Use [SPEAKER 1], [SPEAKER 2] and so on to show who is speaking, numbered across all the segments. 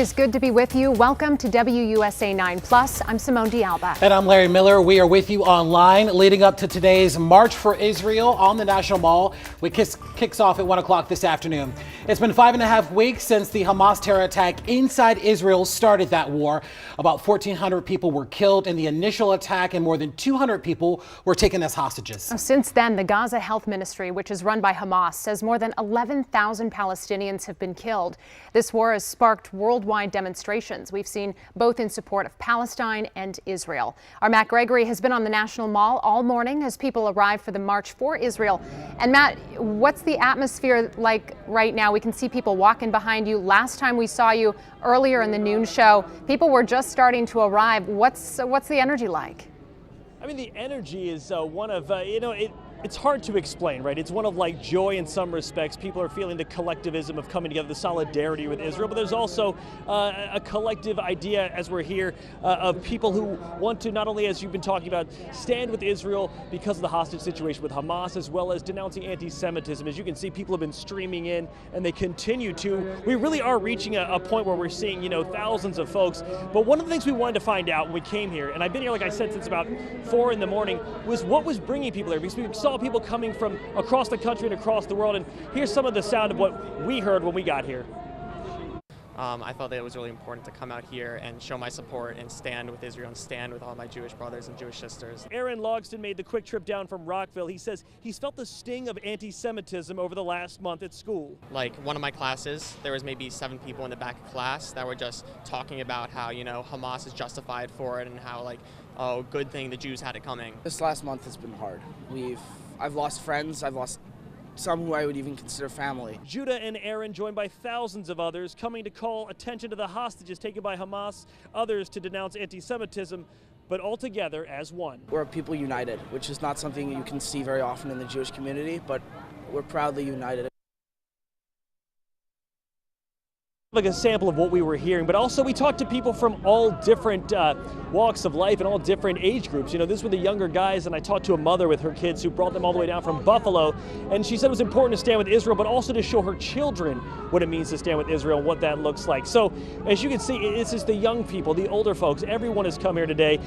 [SPEAKER 1] is good to be with you. Welcome to WUSA 9+. I'm Simone D'Alba.
[SPEAKER 2] And I'm Larry Miller. We are with you online leading up to today's March for Israel on the National Mall, which kicks off at 1 o'clock this afternoon. It's been 5.5 weeks since the Hamas terror attack inside Israel started that war. About 1,400 people were killed in the initial attack and more than 200 people were taken as hostages.
[SPEAKER 1] Since then, the Gaza Health Ministry, which is run by Hamas, says more than 11,000 Palestinians have been killed. This war has sparked worldwide demonstrations we've seen both in support of Palestine and Israel. Our Matt Gregory has been on the National Mall all morning as people arrive for the March for Israel. And Matt, what's the atmosphere like right now? We can see people walking behind you. Last time we saw you earlier in the noon show, people were just starting to arrive. What's the energy like?
[SPEAKER 3] I mean, the energy is one of, it's hard to explain, right? It's one of like joy in some respects. People are feeling the collectivism of coming together, the solidarity with Israel, but there's also a collective idea as we're here of people who want to not only, as you've been talking about, stand with Israel because of the hostage situation with Hamas, as well as denouncing anti-Semitism. As you can see, people have been streaming in and they continue to. We really are reaching a point where we're seeing, thousands of folks. But one of the things we wanted to find out when we came here, and I've been here, like I said, since about 4 in the morning, was what was bringing people here. Because we saw people coming from across the country and across the world, and here's some of the sound of what we heard when we got here.
[SPEAKER 4] I felt that it was really important to come out here and show my support and stand with Israel and stand with all my Jewish brothers and Jewish sisters.
[SPEAKER 3] Aaron Logston made the quick trip down from Rockville. He says he's felt the sting of anti-Semitism over the last month at school.
[SPEAKER 4] Like one of my classes, there was maybe 7 people in the back of class that were just talking about how, Hamas is justified for it and how good thing the Jews had it coming.
[SPEAKER 5] This last month has been hard. I've lost friends, I've lost some who I would even consider family.
[SPEAKER 3] Judah and Aaron, joined by thousands of others, coming to call attention to the hostages taken by Hamas, others to denounce anti-Semitism, but all together as one.
[SPEAKER 5] We're a people united, which is not something you can see very often in the Jewish community, but we're proudly united.
[SPEAKER 3] Like a sample of what we were hearing, but also we talked to people from all different walks of life and all different age groups. These were the younger guys, and I talked to a mother with her kids who brought them all the way down from Buffalo, and she said it was important to stand with Israel, but also to show her children what it means to stand with Israel and what that looks like. So as you can see, this is the young people, the older folks. Everyone has come here today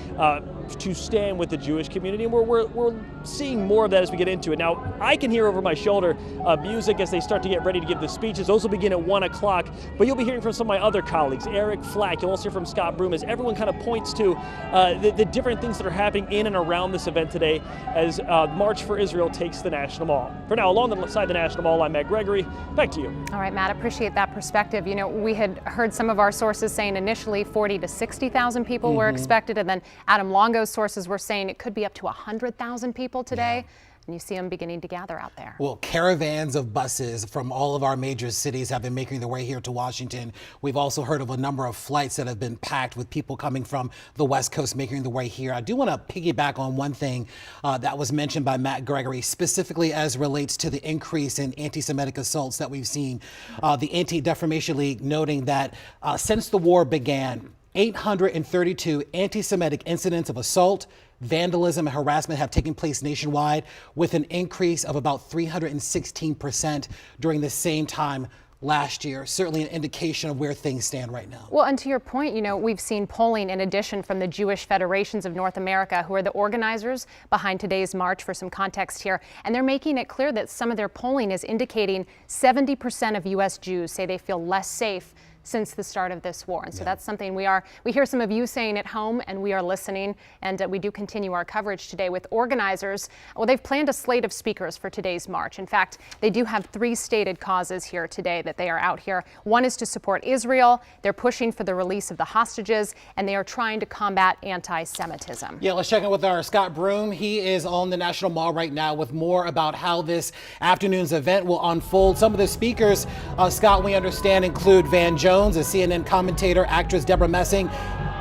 [SPEAKER 3] to stand with the Jewish community, and we're seeing more of that as we get into it. Now, I can hear over my shoulder music as they start to get ready to give the speeches. Those will begin at 1 o'clock, but you'll be hearing from some of my other colleagues, Eric Flack. You'll also hear from Scott Broom as everyone kind of points to the different things that are happening in and around this event today as March for Israel takes the National Mall. For now, along the side of the National Mall, I'm Matt Gregory. Back to you.
[SPEAKER 1] All right, Matt, appreciate that perspective. We had heard some of our sources saying initially 40 to 60,000 people were expected, and then Adam Longo's sources were saying it could be up to 100,000 people today. Yeah. And you see them beginning to gather out there.
[SPEAKER 2] Well, caravans of buses from all of our major cities have been making their way here to Washington. We've also heard of a number of flights that have been packed with people coming from the West Coast making their way here. I do want to piggyback on one thing that was mentioned by Matt Gregory, specifically as relates to the increase in anti-Semitic assaults that we've seen. The Anti-Defamation League noting that since the war began, 832 anti-Semitic incidents of assault, vandalism, and harassment have taken place nationwide, with an increase of about 316% during the same time last year. Certainly an indication of where things stand right now.
[SPEAKER 1] Well, and to your point, we've seen polling in addition from the Jewish Federations of North America, who are the organizers behind today's march, for some context here. And they're making it clear that some of their polling is indicating 70% of U.S. Jews say they feel less safe since the start of this war. And so that's something we hear some of you saying at home, and we are listening, and we do continue our coverage today with organizers. Well, they've planned a slate of speakers for today's march. In fact, they do have 3 stated causes here today that they are out here. One is to support Israel. They're pushing for the release of the hostages, and they are trying to combat anti-Semitism.
[SPEAKER 2] Yeah, let's check in with our Scott Broom. He is on the National Mall right now with more about how this afternoon's event will unfold. Some of the speakers, Scott, we understand include Van Jones, a CNN commentator, actress Deborah Messing,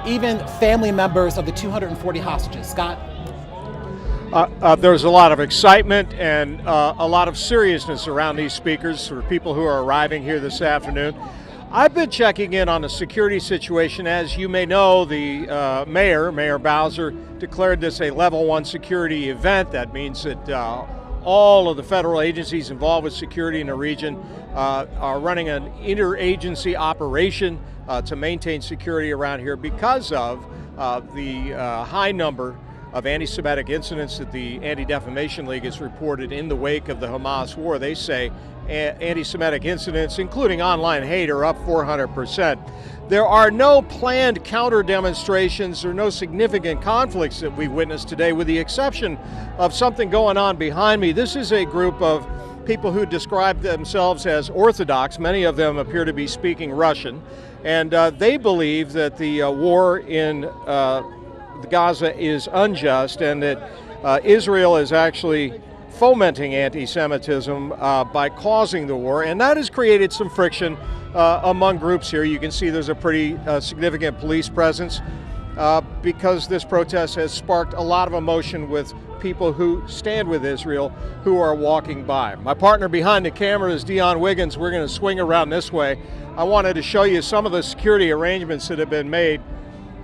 [SPEAKER 2] even family members of the 240 hostages. Scott?
[SPEAKER 6] There's a lot of excitement and a lot of seriousness around these speakers for people who are arriving here this afternoon. I've been checking in on the security situation. As you may know, the Mayor Bowser, declared this a level 1 security event. That means that all of the federal agencies involved with security in the region are running an interagency operation to maintain security around here because of the high number of anti-Semitic incidents that the Anti-Defamation League has reported in the wake of the Hamas war. They say anti-Semitic incidents, including online hate, are up 400%. There are no planned counter demonstrations or no significant conflicts that we witnessed today, with the exception of something going on behind me. This is a group of people who describe themselves as Orthodox. Many of them appear to be speaking Russian, and they believe that the war in Gaza is unjust and that Israel is actually fomenting anti-Semitism by causing the war, and that has created some friction among groups here. You can see there's a pretty significant police presence because this protest has sparked a lot of emotion with people who stand with Israel who are walking by. My partner behind the camera is Dion Wiggins. We're going to swing around this way. I wanted to show you some of the security arrangements that have been made.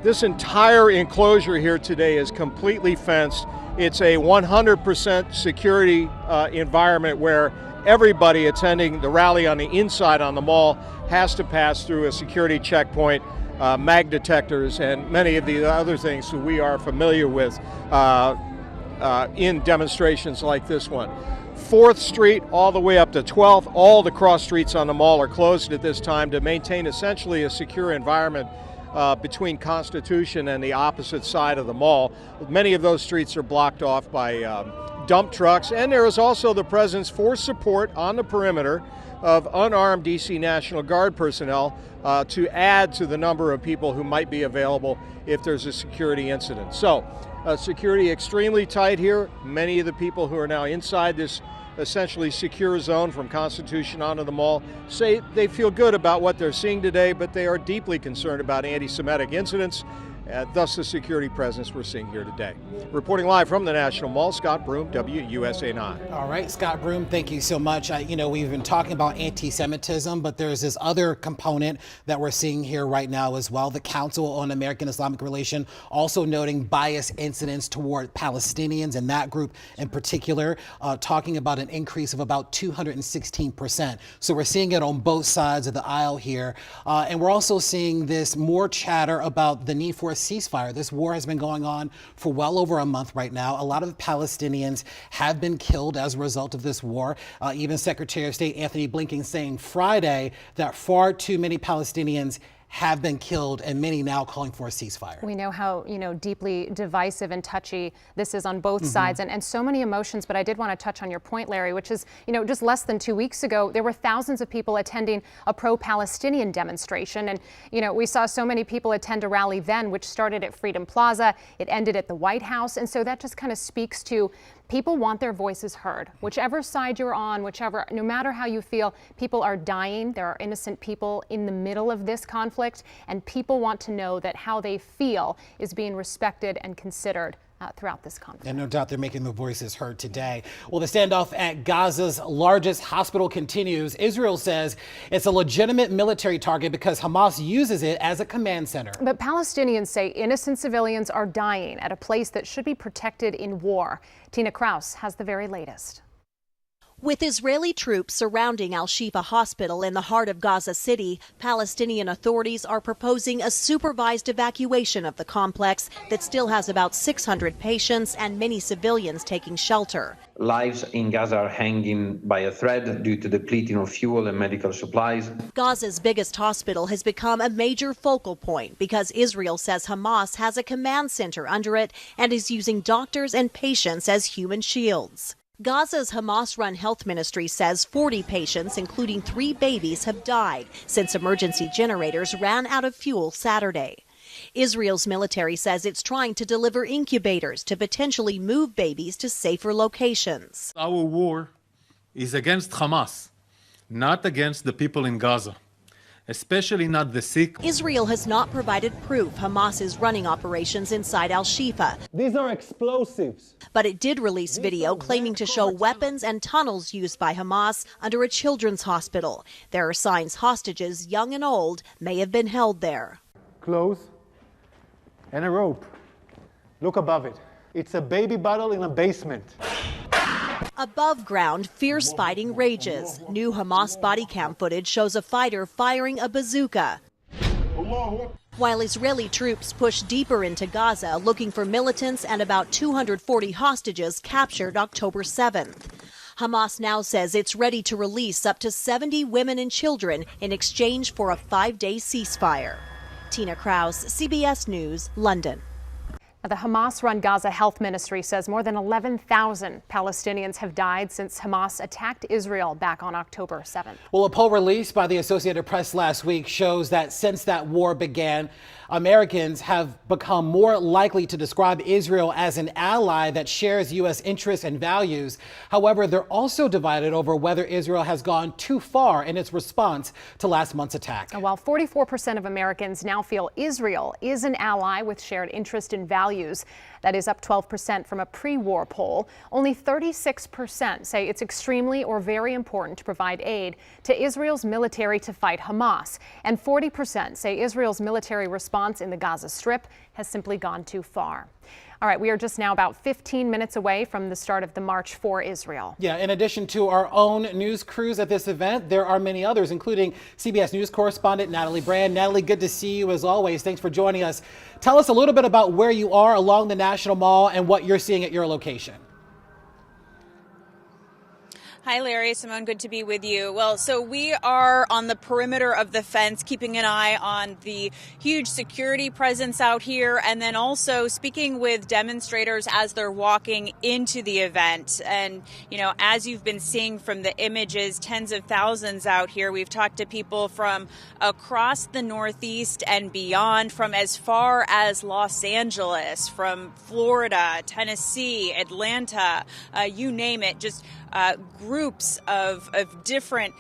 [SPEAKER 6] This entire enclosure here today is completely fenced. It's a 100% security environment where everybody attending the rally on the inside on the mall has to pass through a security checkpoint, mag detectors, and many of the other things that we are familiar with in demonstrations like this one. 4th Street all the way up to 12th, all the cross streets on the mall are closed at this time to maintain essentially a secure environment between Constitution and the opposite side of the mall. Many of those streets are blocked off by dump trucks, and there is also the presence for support on the perimeter of unarmed DC National Guard personnel to add to the number of people who might be available if there's a security incident. So security extremely tight here. Many of the people who are now inside this essentially secure zone from Constitution onto the mall say they feel good about what they're seeing today, but they are deeply concerned about anti-Semitic incidents, thus the security presence we're seeing here today. Reporting live from the National Mall, Scott Broom, WUSA 9.
[SPEAKER 2] All right, Scott Broom, thank you so much. We've been talking about anti-Semitism, but there's this other component that we're seeing here right now as well. The Council on American-Islamic Relations also noting bias incidents toward Palestinians and that group in particular, talking about an increase of about 216%. So we're seeing it on both sides of the aisle here. And we're also seeing this more chatter about the need for a ceasefire. This war has been going on for well over a month right now. A lot of Palestinians have been killed as a result of this war. Even Secretary of State Anthony Blinken saying Friday that far too many Palestinians have been killed, and many now calling for a ceasefire.
[SPEAKER 1] We know how, deeply divisive and touchy this is on both sides, and so many emotions. But I did want to touch on your point, Larry, which is, just less than 2 weeks ago, there were thousands of people attending a pro-Palestinian demonstration. And, we saw so many people attend a rally then, which started at Freedom Plaza. It ended at the White House. And so that just kind of speaks to people want their voices heard. Whichever side you're on, no matter how you feel, people are dying. There are innocent people in the middle of this conflict, and people want to know that how they feel is being respected and considered throughout this conflict.
[SPEAKER 2] And no doubt they're making their voices heard today. Well, the standoff at Gaza's largest hospital continues. Israel says it's a legitimate military target because Hamas uses it as a command center.
[SPEAKER 1] But Palestinians say innocent civilians are dying at a place that should be protected in war. Tina Kraus has the very latest.
[SPEAKER 7] With Israeli troops surrounding Al-Shifa Hospital in the heart of Gaza City, Palestinian authorities are proposing a supervised evacuation of the complex that still has about 600 patients and many civilians taking shelter.
[SPEAKER 8] Lives in Gaza are hanging by a thread due to depleting of fuel and medical supplies.
[SPEAKER 7] Gaza's biggest hospital has become a major focal point because Israel says Hamas has a command center under it and is using doctors and patients as human shields. Gaza's Hamas-run health ministry says 40 patients, including 3 babies, have died since emergency generators ran out of fuel Saturday. Israel's military says it's trying to deliver incubators to potentially move babies to safer locations.
[SPEAKER 9] Our war is against Hamas, not against the people in Gaza, especially not the sick.
[SPEAKER 7] Israel has not provided proof Hamas is running operations inside Al-Shifa.
[SPEAKER 10] These are explosives.
[SPEAKER 7] But it did release video claiming to show weapons and tunnels used by Hamas under a children's hospital. There are signs hostages, young and old, may have been held there.
[SPEAKER 10] Clothes and a rope. Look above it. It's a baby bottle in a basement.
[SPEAKER 7] Above ground, fierce fighting rages. New Hamas body cam footage shows a fighter firing a bazooka, while Israeli troops push deeper into Gaza, looking for militants and about 240 hostages captured October 7th. Hamas now says it's ready to release up to 70 women and children in exchange for a 5-day ceasefire. Tina Kraus, CBS News, London.
[SPEAKER 1] The Hamas-run Gaza Health Ministry says more than 11,000 Palestinians have died since Hamas attacked Israel back on October 7th.
[SPEAKER 2] Well, a poll released by the Associated Press last week shows that since that war began, Americans have become more likely to describe Israel as an ally that shares U.S. interests and values. However, they're also divided over whether Israel has gone too far in its response to last month's attack.
[SPEAKER 1] And while 44% of Americans now feel Israel is an ally with shared interest and values, that is up 12% from a pre-war poll, only 36% say it's extremely or very important to provide aid to Israel's military to fight Hamas. And 40% say Israel's military response in the Gaza Strip has simply gone too far. All right, we are just now about 15 minutes away from the start of the March for Israel.
[SPEAKER 2] Yeah, in addition to our own news crews at this event, there are many others, including CBS News correspondent Natalie Brand. Natalie, good to see you as always. Thanks for joining us. Tell us a little bit about where you are along the National Mall and what you're seeing at your location.
[SPEAKER 11] Hi, Larry. Simone, good to be with you. Well, so we are on the perimeter of the fence, keeping an eye on the huge security presence out here, and then also speaking with demonstrators as they're walking into the event. And, you know, as you've been seeing from the images, tens of thousands out here. We've talked to people from across the Northeast and beyond, from as far as Los Angeles, from Florida, Tennessee, Atlanta, you name it, just groups of different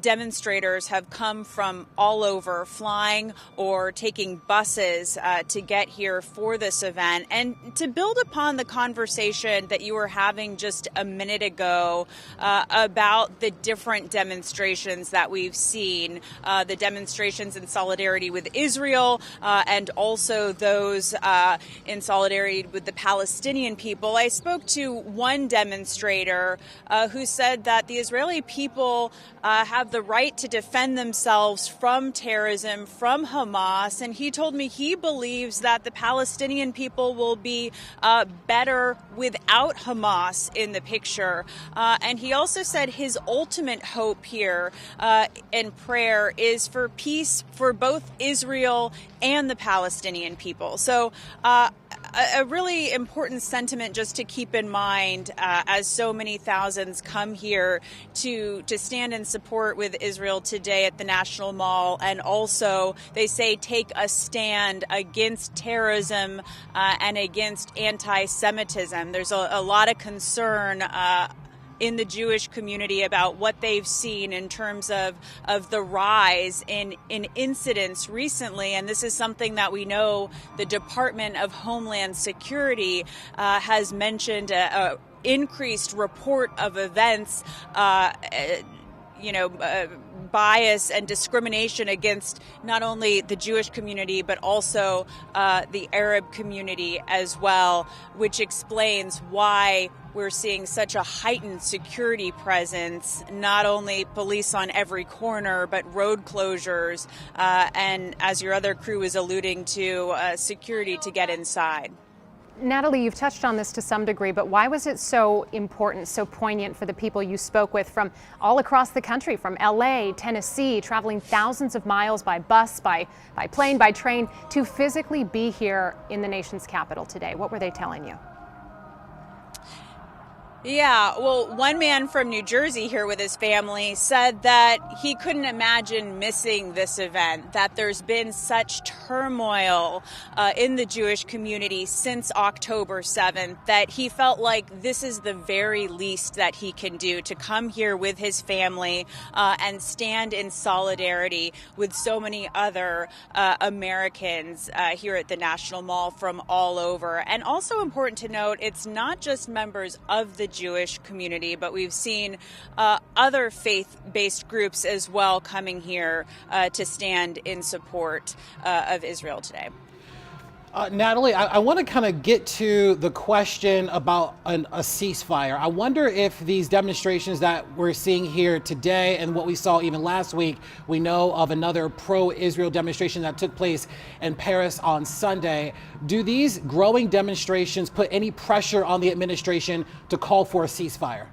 [SPEAKER 11] demonstrators have come from all over, flying or taking buses to get here for this event. And to build upon the conversation that you were having just a minute ago about the different demonstrations that we've seen, the demonstrations in solidarity with Israel and also those in solidarity with the Palestinian people, I spoke to one demonstrator who said that the Israeli people have the right to defend themselves from terrorism, from Hamas. And he told me he believes that the Palestinian people will be better without Hamas in the picture. And he also said his ultimate hope here and prayer is for peace for both Israel and the Palestinian people. So a really important sentiment just to keep in mind as so many thousands come here to stand in support with Israel today at the National Mall. And also, they say, take a stand against terrorism and against anti-Semitism. There's a lot of concern in the Jewish community about what they've seen in terms of the rise in incidents recently. And this is something that we know the Department of Homeland Security has mentioned a increased report of events, bias and discrimination against not only the Jewish community, but also the Arab community as well, which explains why we're seeing such a heightened security presence, not only police on every corner, but road closures, and as your other crew is alluding to, security to get inside.
[SPEAKER 1] Natalie, you've touched on this to some degree, but why was it so important, so poignant for the people you spoke with from all across the country, from LA, Tennessee, traveling thousands of miles by bus, by plane, by train, to physically be here in the nation's capital today? What were they telling you?
[SPEAKER 11] Yeah, well, one man from New Jersey here with his family said that he couldn't imagine missing this event, that there's been such turmoil in the Jewish community since October 7th, that he felt like this is the very least that he can do, to come here with his family and stand in solidarity with so many other Americans here at the National Mall from all over. And also important to note, it's not just members of the Jewish community, but we've seen other faith-based groups as well coming here to stand in support of Israel today.
[SPEAKER 2] Natalie, I want to kind of get to the question about a ceasefire. I wonder if these demonstrations that we're seeing here today and what we saw even last week, we know of another pro-Israel demonstration that took place in Paris on Sunday. Do these growing demonstrations put any pressure on the administration to call for a ceasefire?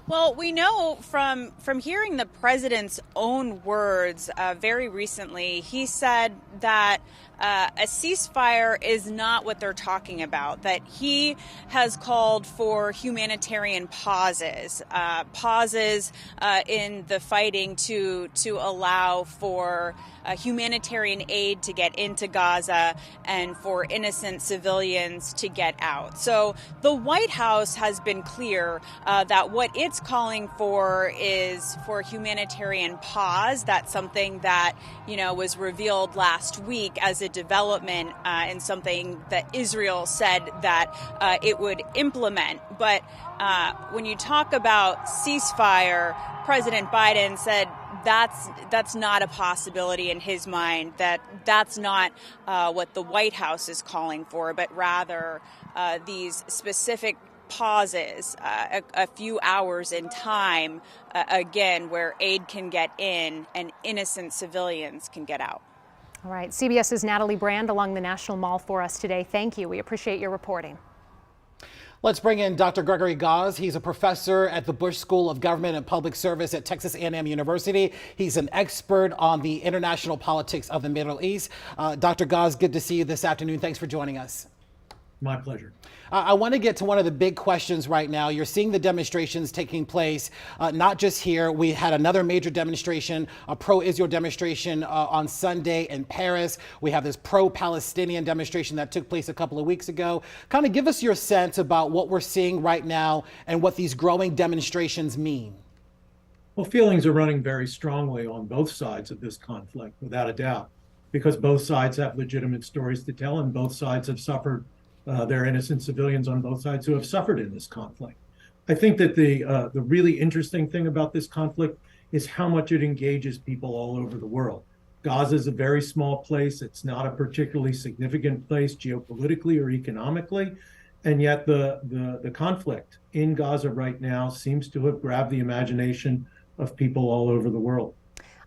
[SPEAKER 11] Well, we know from hearing the president's own words very recently, he said that a ceasefire is not what they're talking about, that he has called for humanitarian pauses in the fighting to allow for humanitarian aid to get into Gaza and for innocent civilians to get out. So the White House has been clear that what it's calling for is for a humanitarian pause. That's something that, was revealed last week as a development and something that Israel said that it would implement. But when you talk about ceasefire, President Biden said that's not a possibility in his mind, that's not what the White House is calling for, but rather these specific pauses, a few hours in time, again, where aid can get in and innocent civilians can get out.
[SPEAKER 1] All right, CBS's Natalie Brand along the National Mall for us today. Thank you. We appreciate your reporting.
[SPEAKER 2] Let's bring in Dr. Gregory Gause. He's a professor at the Bush School of Government and Public Service at Texas A&M University. He's an expert on the international politics of the Middle East. Dr. Gause, good to see you this afternoon. Thanks for joining us.
[SPEAKER 12] My pleasure.
[SPEAKER 2] I want to get to one of the big questions right now. You're seeing the demonstrations taking place, not just here. We had another major demonstration, a pro-Israel demonstration on Sunday in Paris. We have this pro-Palestinian demonstration that took place a couple of weeks ago. Kind of give us your sense about what we're seeing right now and what these growing demonstrations mean.
[SPEAKER 12] Well, feelings are running very strongly on both sides of this conflict, without a doubt, because both sides have legitimate stories to tell and both sides have suffered. There are innocent civilians on both sides who have suffered in this conflict. I think that the really interesting thing about this conflict is how much it engages people all over the world. Gaza is a very small place. It's not a particularly significant place geopolitically or economically. And yet the conflict in Gaza right now seems to have grabbed the imagination of people all over the world.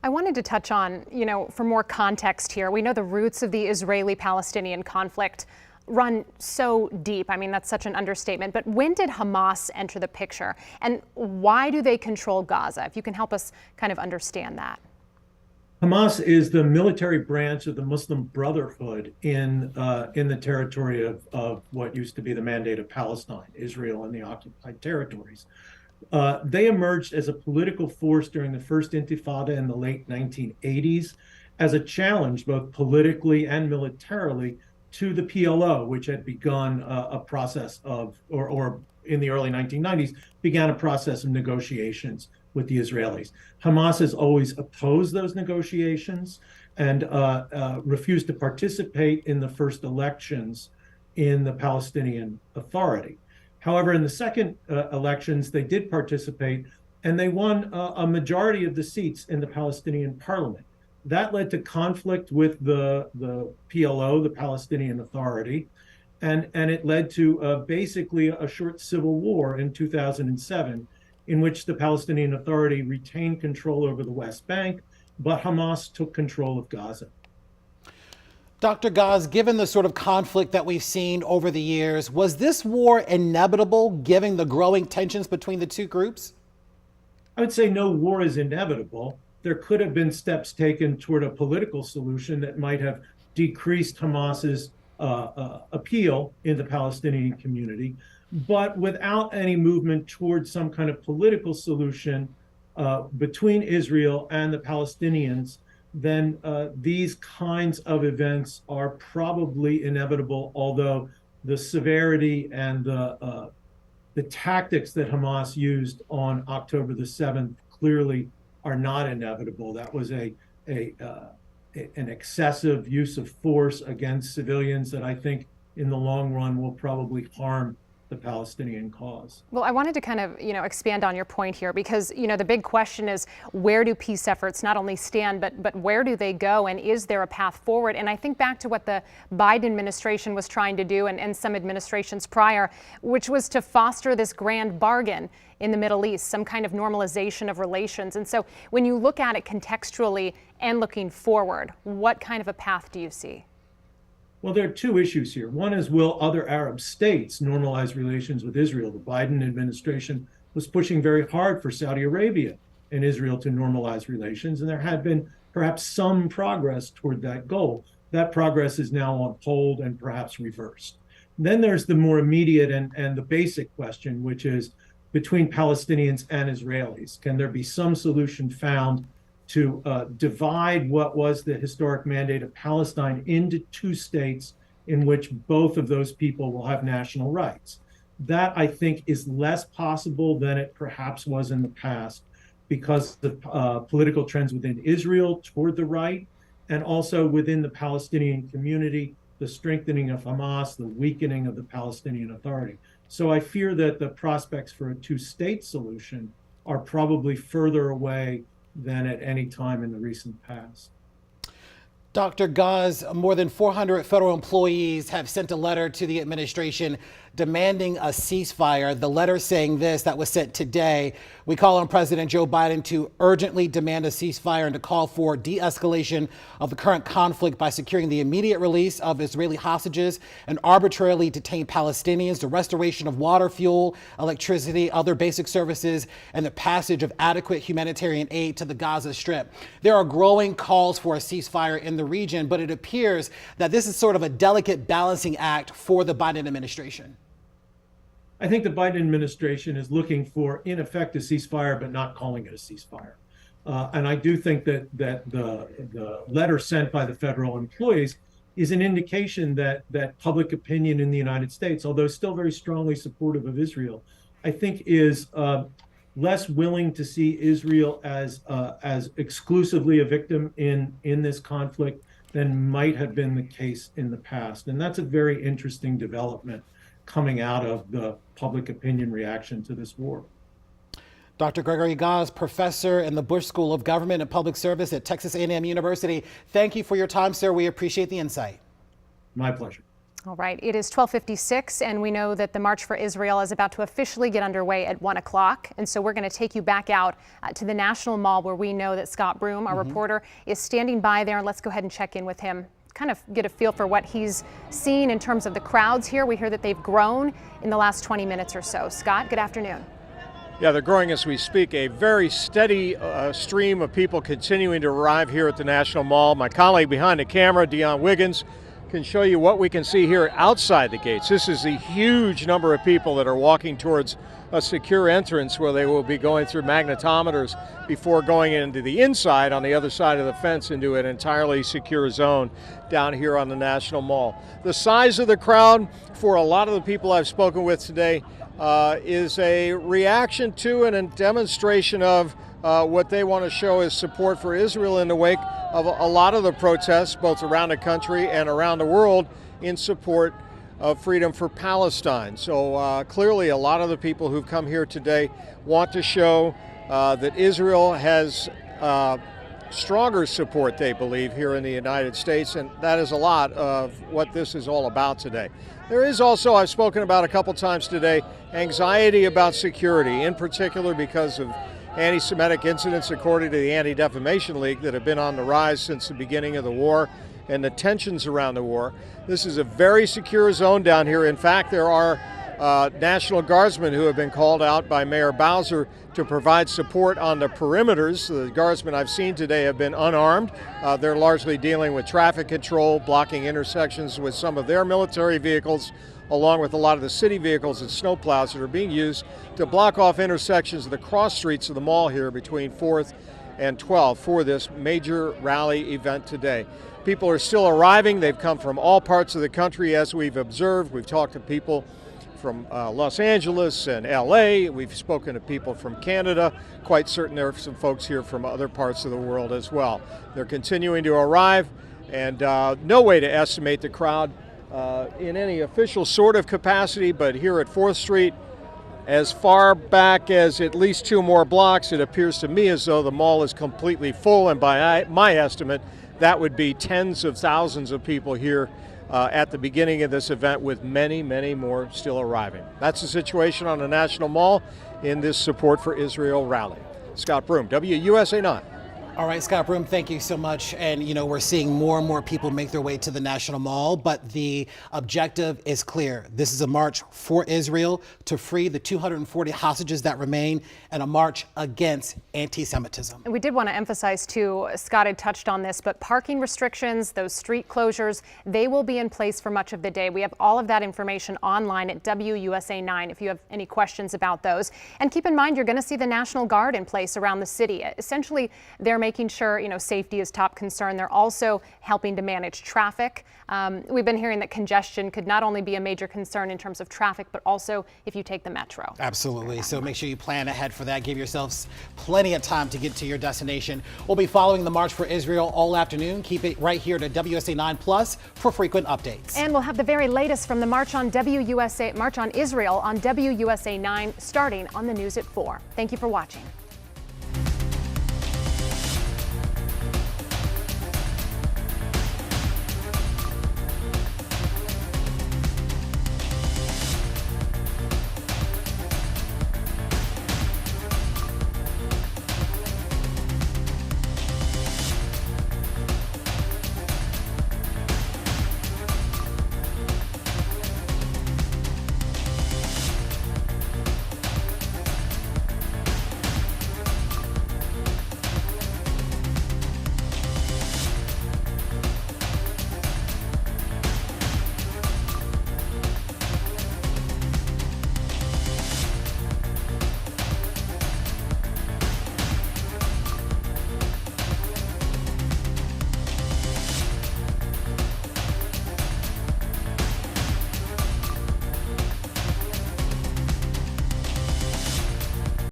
[SPEAKER 1] I wanted to touch on, for more context here, we know the roots of the Israeli-Palestinian conflict run so deep. I mean, that's such an understatement. But when did Hamas enter the picture? And why do they control Gaza? If you can help us kind of understand that.
[SPEAKER 12] Hamas is the military branch of the Muslim Brotherhood in the territory of what used to be the Mandate of Palestine, Israel and the occupied territories. They emerged as a political force during the first Intifada in the late 1980s as a challenge, both politically and militarily, to the PLO, which had begun a process of, or in the early 1990s, began a process of negotiations with the Israelis. Hamas has always opposed those negotiations and refused to participate in the first elections in the Palestinian Authority. However, in the second elections, they did participate and they won a majority of the seats in the Palestinian parliament. That led to conflict with the PLO, the Palestinian Authority, and it led to basically a short civil war in 2007, in which the Palestinian Authority retained control over the West Bank, but Hamas took control of Gaza.
[SPEAKER 2] Dr. Gause, given the sort of conflict that we've seen over the years, was this war inevitable given the growing tensions between the two groups?
[SPEAKER 12] I would say no war is inevitable. There could have been steps taken toward a political solution that might have decreased Hamas's appeal in the Palestinian community. But without any movement towards some kind of political solution between Israel and the Palestinians, then these kinds of events are probably inevitable, although the severity and the tactics that Hamas used on October the 7th clearly are not inevitable. That was an excessive use of force against civilians that I think in the long run will probably harm the Palestinian cause.
[SPEAKER 1] Well, I wanted to kind of, expand on your point here because, the big question is where do peace efforts not only stand, but where do they go? And is there a path forward? And I think back to what the Biden administration was trying to do and some administrations prior, which was to foster this grand bargain in the Middle East, some kind of normalization of relations. And so when you look at it contextually and looking forward, what kind of a path do you see?
[SPEAKER 12] Well, there are two issues here. One is, will other Arab states normalize relations with Israel? The Biden administration was pushing very hard for Saudi Arabia and Israel to normalize relations, and there had been perhaps some progress toward that goal. That progress is now on hold and perhaps reversed. Then there's the more immediate and the basic question, which is between Palestinians and Israelis. Can there be some solution found to divide what was the historic mandate of Palestine into two states in which both of those people will have national rights? That, I think, is less possible than it perhaps was in the past because of political trends within Israel toward the right, and also within the Palestinian community, the strengthening of Hamas, the weakening of the Palestinian Authority. So I fear that the prospects for a two-state solution are probably further away than at any time in the recent past.
[SPEAKER 2] Dr. Gaz, more than 400 federal employees have sent a letter to the administration demanding a ceasefire. The letter saying this, that was sent today: we call on President Joe Biden to urgently demand a ceasefire and to call for de-escalation of the current conflict by securing the immediate release of Israeli hostages and arbitrarily detained Palestinians, the restoration of water, fuel, electricity, other basic services, and the passage of adequate humanitarian aid to the Gaza Strip. There are growing calls for a ceasefire in the region, but it appears that this is sort of a delicate balancing act for the Biden administration.
[SPEAKER 12] I think the Biden administration is looking for, in effect, a ceasefire, but not calling it a ceasefire. And I do think that the letter sent by the federal employees is an indication that public opinion in the United States, although still very strongly supportive of Israel, I think is less willing to see Israel as exclusively a victim in this conflict than might have been the case in the past. And that's a very interesting development coming out of the public opinion reaction to this war.
[SPEAKER 2] Dr. Gregory Gaz, professor in the Bush School of Government and Public Service at Texas A&M University. Thank you for your time, sir. We appreciate the insight.
[SPEAKER 12] My pleasure.
[SPEAKER 1] All right, it is 12:56, and we know that the March for Israel is about to officially get underway at 1 o'clock. And so we're going to take you back out to the National Mall, where we know that Scott Broom, our reporter, is standing by there. And let's go ahead and check in with him, kind of get a feel for what he's seen in terms of the crowds here. We hear that they've grown in the last 20 minutes or so. Scott, good afternoon.
[SPEAKER 6] Yeah, they're growing as we speak. A very steady stream of people continuing to arrive here at the National Mall. My colleague behind the camera, Dion Wiggins, can show you what we can see here outside the gates. This is a huge number of people that are walking towards a secure entrance where they will be going through magnetometers before going into the inside on the other side of the fence into an entirely secure zone down here on the National Mall. The size of the crowd for a lot of the people I've spoken with today is a reaction to and a demonstration of what they want to show is support for Israel in the wake of a lot of the protests, both around the country and around the world, in support of freedom for Palestine. So clearly a lot of the people who've come here today want to show that Israel has stronger support, they believe, here in the United States, and that is a lot of what this is all about today. There is also, I've spoken about a couple times today, anxiety about security, in particular because of anti-Semitic incidents, according to the Anti-Defamation League, that have been on the rise since the beginning of the war and the tensions around the war. This is a very secure zone down here. In fact, there are National Guardsmen who have been called out by Mayor Bowser to provide support on the perimeters. The Guardsmen I've seen today have been unarmed. They're largely dealing with traffic control, blocking intersections with some of their military vehicles, along with a lot of the city vehicles and snowplows that are being used to block off intersections of the cross streets of the mall here between 4th and 12th for this major rally event today. People are still arriving. They've come from all parts of the country, as we've observed. We've talked to people from Los Angeles and LA. We've spoken to people from Canada. Quite certain there are some folks here from other parts of the world as well. They're continuing to arrive, and no way to estimate the crowd. in any official sort of capacity, but here at 4th Street, as far back as at least 2 more blocks, it appears to me as though the mall is completely full, and by my estimate, that would be tens of thousands of people here at the beginning of this event, with many, many more still arriving. That's the situation on the National Mall in this Support for Israel rally. Scott Broom, WUSA 9.
[SPEAKER 2] All right, Scott Broom, thank you so much. And, you know, we're seeing more and more people make their way to the National Mall, but the objective is clear. This is a march for Israel to free the 240 hostages that remain, and a march against anti-Semitism.
[SPEAKER 1] And we did want to emphasize, too, Scott had touched on this, but parking restrictions, those street closures, they will be in place for much of the day. We have all of that information online at WUSA 9 if you have any questions about those. And keep in mind, you're going to see the National Guard in place around the city. Essentially, they're making sure, you know, safety is top concern. They're also helping to manage traffic. We've been hearing that congestion could not only be a major concern in terms of traffic, but also if you take the metro.
[SPEAKER 2] Absolutely. So make sure you plan ahead for that. Give yourselves plenty of time to get to your destination. We'll be following the March for Israel all afternoon. Keep it right here to WSA 9 Plus for frequent updates.
[SPEAKER 1] And we'll have the very latest from the March on Israel on WUSA 9 starting on the news at 4. Thank you for watching.